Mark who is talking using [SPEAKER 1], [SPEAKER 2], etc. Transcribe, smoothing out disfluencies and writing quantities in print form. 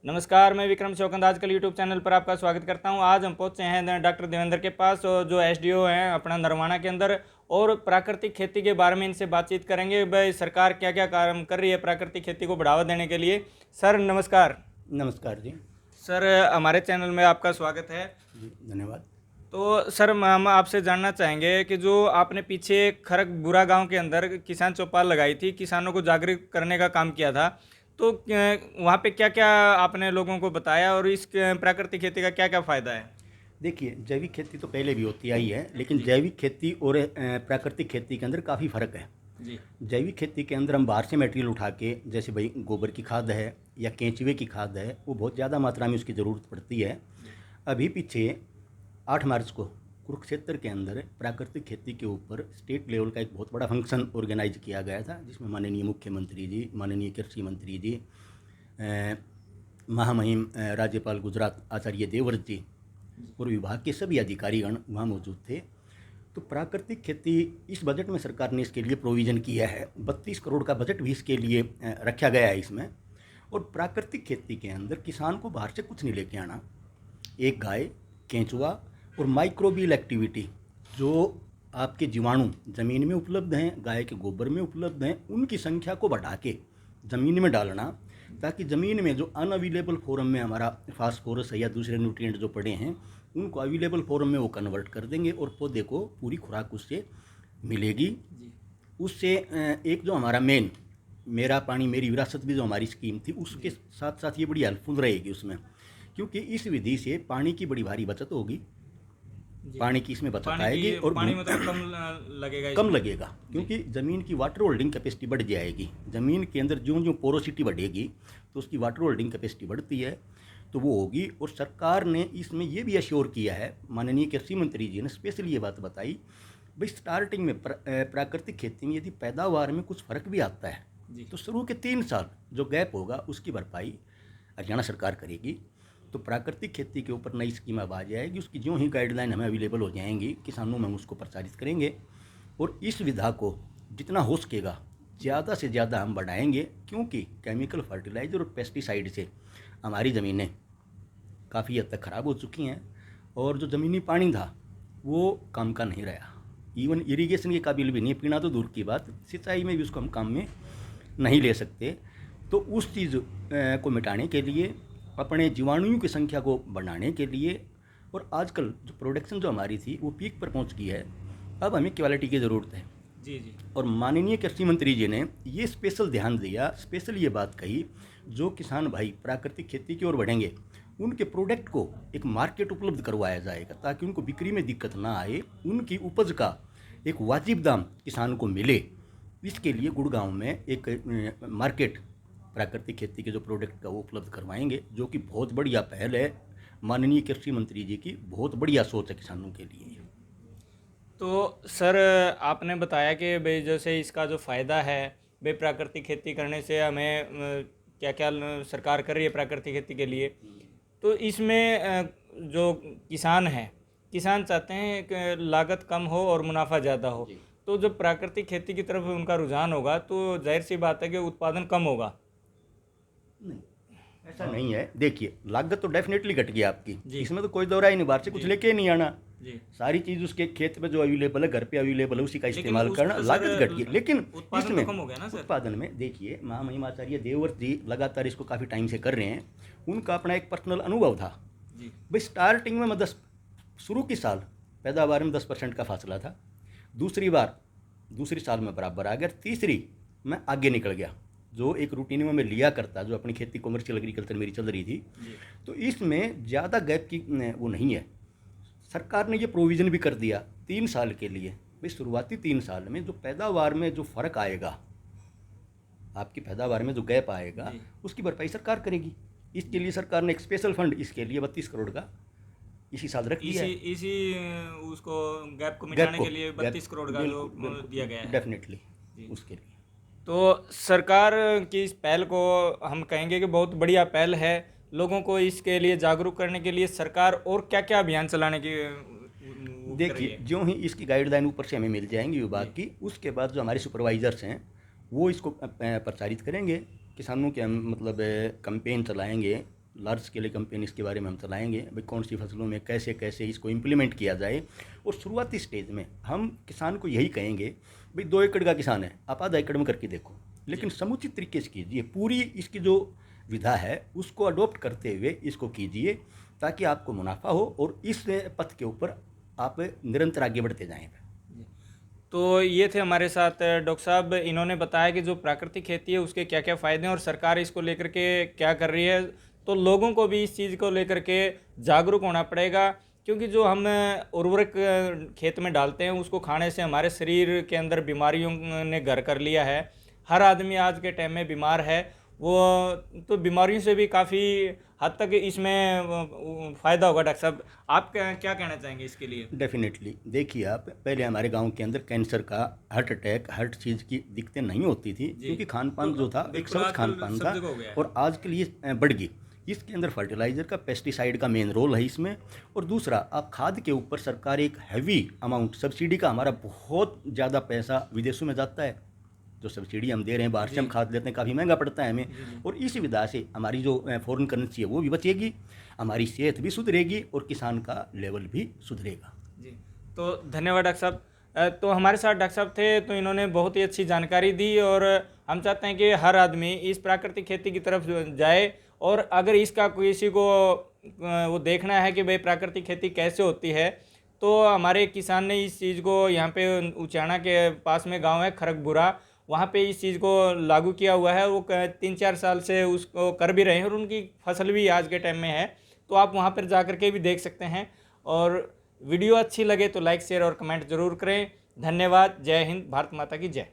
[SPEAKER 1] नमस्कार, मैं विक्रम चौकंद आजकल यूट्यूब चैनल पर आपका स्वागत करता हूं। आज हम पहुंचे हैं डॉक्टर देवेंद्र के पास, और जो एसडीओ हैं अपना नरवाना के अंदर, और प्राकृतिक खेती के बारे में इनसे बातचीत करेंगे। भाई, सरकार क्या क्या काम कर रही है प्राकृतिक खेती को बढ़ावा देने के लिए। सर नमस्कार।
[SPEAKER 2] नमस्कार जी।
[SPEAKER 1] सर, हमारे चैनल में आपका स्वागत है।
[SPEAKER 2] जी धन्यवाद।
[SPEAKER 1] तो सर, हम आपसे जानना चाहेंगे कि जो आपने पीछे खरगपुरा गांव के अंदर किसान चौपाल लगाई थी, किसानों को जागरूक करने का काम किया था, तो वहाँ पे क्या क्या आपने लोगों को बताया, और इस प्राकृतिक खेती का क्या क्या फ़ायदा है?
[SPEAKER 2] देखिए, जैविक खेती तो पहले भी होती आई है, लेकिन
[SPEAKER 1] जी
[SPEAKER 2] जैविक खेती और प्राकृतिक खेती के अंदर काफ़ी फ़र्क है।
[SPEAKER 1] जी
[SPEAKER 2] जैविक खेती के अंदर हम बाहर से मटेरियल उठा के, जैसे भाई गोबर की खाद है या केंचुए की खाद है, वो बहुत ज़्यादा मात्रा में उसकी ज़रूरत पड़ती है। अभी पीछे 8 मार्च को कुरुक्षेत्र के अंदर प्राकृतिक खेती के ऊपर स्टेट लेवल का एक बहुत बड़ा फंक्शन ऑर्गेनाइज किया गया था, जिसमें माननीय मुख्यमंत्री जी, माननीय कृषि मंत्री जी, महामहिम राज्यपाल गुजरात आचार्य देवव्रत जी और विभाग के सभी अधिकारीगण वहाँ मौजूद थे। तो प्राकृतिक खेती इस बजट में सरकार ने इसके लिए प्रोविज़न किया है। 32 करोड़ का बजट भी इसके लिए रखा गया है इसमें। और प्राकृतिक खेती के अंदर किसान को बाहर से कुछ नहीं लेके आना। एक गाय, केंचुआ और माइक्रोबियल एक्टिविटी, जो आपके जीवाणु ज़मीन में उपलब्ध हैं, गाय के गोबर में उपलब्ध हैं, उनकी संख्या को बढ़ा के ज़मीन में डालना, ताकि ज़मीन में जो अनअवेलेबल फॉर्म में हमारा फास्फोरस है या दूसरे न्यूट्रिएंट जो पड़े हैं, उनको अवेलेबल फॉर्म में वो कन्वर्ट कर देंगे और पौधे को पूरी खुराक उससे मिलेगी।
[SPEAKER 1] जी
[SPEAKER 2] उससे एक जो हमारा मेरा पानी मेरी विरासत भी जो हमारी स्कीम थी, उसके साथ साथ ये बड़ी हेल्पफुल रहेगी उसमें, क्योंकि इस विधि से पानी की बड़ी भारी बचत होगी।
[SPEAKER 1] जी
[SPEAKER 2] पानी की इसमें बचत
[SPEAKER 1] पानी
[SPEAKER 2] आएगी
[SPEAKER 1] की
[SPEAKER 2] और
[SPEAKER 1] पानी मतलब लगेगा
[SPEAKER 2] कम
[SPEAKER 1] इसमें।
[SPEAKER 2] लगेगा, क्योंकि ज़मीन की वाटर होल्डिंग कैपेसिटी बढ़ जाएगी। ज़मीन के अंदर ज्यों ज्यों पोरोसिटी बढ़ेगी तो उसकी वाटर होल्डिंग कैपेसिटी बढ़ती है, तो वो होगी। और सरकार ने इसमें ये भी अश्योर किया है, माननीय कृषि मंत्री जी ने स्पेशली ये बात बताई, भाई स्टार्टिंग में प्राकृतिक खेती में यदि पैदावार में कुछ फ़र्क भी आता है
[SPEAKER 1] जी
[SPEAKER 2] तो शुरू के 3 साल जो गैप होगा उसकी भरपाई हरियाणा सरकार करेगी। तो प्राकृतिक खेती के ऊपर नई स्कीम अब आ जाएगी। उसकी जो ही गाइडलाइन हमें अवेलेबल हो जाएंगी, किसानों में हम उसको प्रचारित करेंगे और इस विधा को जितना हो सकेगा ज़्यादा से ज़्यादा हम बढ़ाएंगे, क्योंकि केमिकल फर्टिलाइज़र और पेस्टिसाइड से हमारी ज़मीनें काफ़ी हद तक ख़राब हो चुकी हैं और जो ज़मीनी पानी था वो काम का नहीं रहा। इवन इरिगेशन के काबिल भी नहीं, पीना तो दूर की बात, सिंचाई में भी उसको हम काम में नहीं ले सकते। तो उस चीज़ को मिटाने के लिए, अपने जीवाणुओं की संख्या को बढ़ाने के लिए, और आजकल जो प्रोडक्शन जो हमारी थी वो पीक पर पहुंच गई है, अब हमें क्वालिटी की ज़रूरत है।
[SPEAKER 1] जी जी
[SPEAKER 2] और माननीय कृषि मंत्री जी ने ये स्पेशल ध्यान दिया, स्पेशल ये बात कही, जो किसान भाई प्राकृतिक खेती की ओर बढ़ेंगे उनके प्रोडक्ट को एक मार्केट उपलब्ध करवाया जाएगा, ताकि उनको बिक्री में दिक्कत ना आए, उनकी उपज का एक वाजिब दाम किसान को मिले। इसके लिए गुड़गांव में एक मार्केट प्राकृतिक खेती के जो प्रोडक्ट का वो उपलब्ध करवाएंगे, जो कि बहुत बढ़िया पहल है। माननीय कृषि मंत्री जी की बहुत बढ़िया सोच है किसानों के लिए।
[SPEAKER 1] तो सर, आपने बताया कि भाई जैसे इसका जो फ़ायदा है, भाई प्राकृतिक खेती करने से हमें क्या क्या सरकार कर रही है प्राकृतिक खेती के लिए। तो इसमें जो किसान हैं, किसान चाहते हैं कि लागत कम हो और मुनाफा ज़्यादा हो।
[SPEAKER 2] जी।
[SPEAKER 1] तो जब प्राकृतिक खेती की तरफ उनका रुझान होगा तो जाहिर सी बात है कि उत्पादन कम होगा।
[SPEAKER 2] नहीं, ऐसा नहीं है। देखिए, लागत तो डेफिनेटली घट गई आपकी,
[SPEAKER 1] जी
[SPEAKER 2] इसमें तो कोई दो राय नहीं, बाहर से कुछ
[SPEAKER 1] जी
[SPEAKER 2] लेके नहीं आना।
[SPEAKER 1] जी
[SPEAKER 2] सारी चीज़ उसके खेत में जो अवेलेबल है, घर पे अवेलेबल है, उसी का
[SPEAKER 1] लेकिन
[SPEAKER 2] इस्तेमाल
[SPEAKER 1] उस
[SPEAKER 2] करना,
[SPEAKER 1] सर
[SPEAKER 2] लागत घट गई। लेकिन
[SPEAKER 1] उत्पादन तो
[SPEAKER 2] इसमें
[SPEAKER 1] कम हो गया ना सर।
[SPEAKER 2] उत्पादन में देखिए, महामहिम आचार्य देवव्रत जी लगातार इसको काफ़ी टाइम से कर रहे हैं, उनका अपना एक पर्सनल अनुभव था।
[SPEAKER 1] जी
[SPEAKER 2] भाई स्टार्टिंग में शुरू की साल पैदावार में 10% का फासला था, दूसरी साल में बराबर आ गया, तीसरी में आगे निकल गया। जो एक रूटीन में मैं लिया करता, जो अपनी खेती कॉमर्शियल एग्रीकल्चर मेरी चल रही थी,
[SPEAKER 1] जी
[SPEAKER 2] तो इसमें ज़्यादा गैप की वो नहीं है। सरकार ने ये प्रोविज़न भी कर दिया 3 साल के लिए। भाई शुरुआती 3 साल में जो पैदावार में जो फ़र्क आएगा, आपकी पैदावार में जो गैप आएगा,
[SPEAKER 1] जी
[SPEAKER 2] उसकी भरपाई सरकार करेगी। इसके लिए सरकार ने एक स्पेशल फंड इसके लिए 32 करोड़ का इसी साल रख दिया
[SPEAKER 1] इसी
[SPEAKER 2] है।
[SPEAKER 1] इसी उसको गैप को
[SPEAKER 2] गैप
[SPEAKER 1] मिटाने
[SPEAKER 2] को
[SPEAKER 1] के लिए
[SPEAKER 2] गैप
[SPEAKER 1] 32 करोड़ का जो
[SPEAKER 2] बिल्कुल बिल्कुल
[SPEAKER 1] दिया गया है।
[SPEAKER 2] डेफिनेटली
[SPEAKER 1] जी।
[SPEAKER 2] उसके लिए।
[SPEAKER 1] तो सरकार की इस पहल को हम कहेंगे कि बहुत बढ़िया पहल है। लोगों को इसके लिए जागरूक करने के लिए सरकार और क्या क्या अभियान चलाने की वो कर रही
[SPEAKER 2] देखिए,
[SPEAKER 1] है।
[SPEAKER 2] जो ही इसकी गाइडलाइन ऊपर से हमें मिल जाएंगी विभाग
[SPEAKER 1] जी
[SPEAKER 2] की, उसके बाद जो हमारे सुपरवाइजर्स हैं वो इसको प्रचारित करेंगे। किसानों के हम मतलब कैंपेन चलाएंगे, लार्ज स्केल कंपेनीज के बारे में हम चलाएंगे, भाई कौन सी फसलों में कैसे कैसे इसको इम्प्लीमेंट किया जाए। और शुरुआती स्टेज में हम किसान को यही कहेंगे, भाई 2 एकड़ का किसान है, आप आधा एकड़ में करके देखो, लेकिन समुचित तरीके से कीजिए। पूरी इसकी जो विधा है उसको अडोप्ट करते हुए इसको कीजिए, ताकि आपको मुनाफा हो और इस पथ के ऊपर आप निरंतर आगे बढ़ते जाएं।
[SPEAKER 1] तो ये थे हमारे साथ डॉक्टर साहब, इन्होंने बताया कि जो प्राकृतिक खेती है उसके क्या क्या फ़ायदे हैं और सरकार इसको लेकर के क्या कर रही है। तो लोगों को भी इस चीज़ को लेकर के जागरूक होना पड़ेगा, क्योंकि जो हम उर्वरक खेत में डालते हैं उसको खाने से हमारे शरीर के अंदर बीमारियों ने घर कर लिया है। हर आदमी आज के टाइम में बीमार है, वो तो बीमारियों से भी काफ़ी हद तक इसमें फ़ायदा होगा। डॉक्टर साहब, आप क्या कहना चाहेंगे इसके लिए?
[SPEAKER 2] डेफिनेटली देखिए, आप पहले हमारे गांव के अंदर कैंसर का, हार्ट अटैक, हर चीज़ की दिक्कतें नहीं होती थी, क्योंकि खान पान जो था एक सबज खान पान था। और आजकल ये बढ़ गई। इसके अंदर फर्टिलाइज़र का, पेस्टिसाइड का मेन रोल है इसमें। और दूसरा, आप खाद के ऊपर सरकार एक हैवी अमाउंट सब्सिडी का, हमारा बहुत ज़्यादा पैसा विदेशों में जाता है। जो सब्सिडी हम दे रहे हैं, बाहर से हम खाद लेते हैं, काफ़ी महंगा पड़ता है हमें। और इसी विधा से हमारी जो फॉरेन करेंसी है वो भी बचेगी, हमारी सेहत भी सुधरेगी और किसान का लेवल भी सुधरेगा।
[SPEAKER 1] जी, तो धन्यवाद डॉक्टर साहब। तो हमारे साथ डॉक्टर साहब थे, तो इन्होंने बहुत ही अच्छी जानकारी दी और हम चाहते हैं कि हर आदमी इस प्राकृतिक खेती की तरफ जाए। और अगर इसका किसी को वो देखना है कि भाई प्राकृतिक खेती कैसे होती है, तो हमारे किसान ने इस चीज़ को यहाँ पे उचाना के पास में गांव है खरगपुरा, वहाँ पे इस चीज़ को लागू किया हुआ है। वो 3-4 साल से उसको कर भी रहे हैं और उनकी फसल भी आज के टाइम में है। तो आप वहाँ पर जा कर के भी देख सकते हैं। और वीडियो अच्छी लगे तो लाइक, शेयर और कमेंट ज़रूर करें। धन्यवाद। जय हिंद, भारत माता की जय।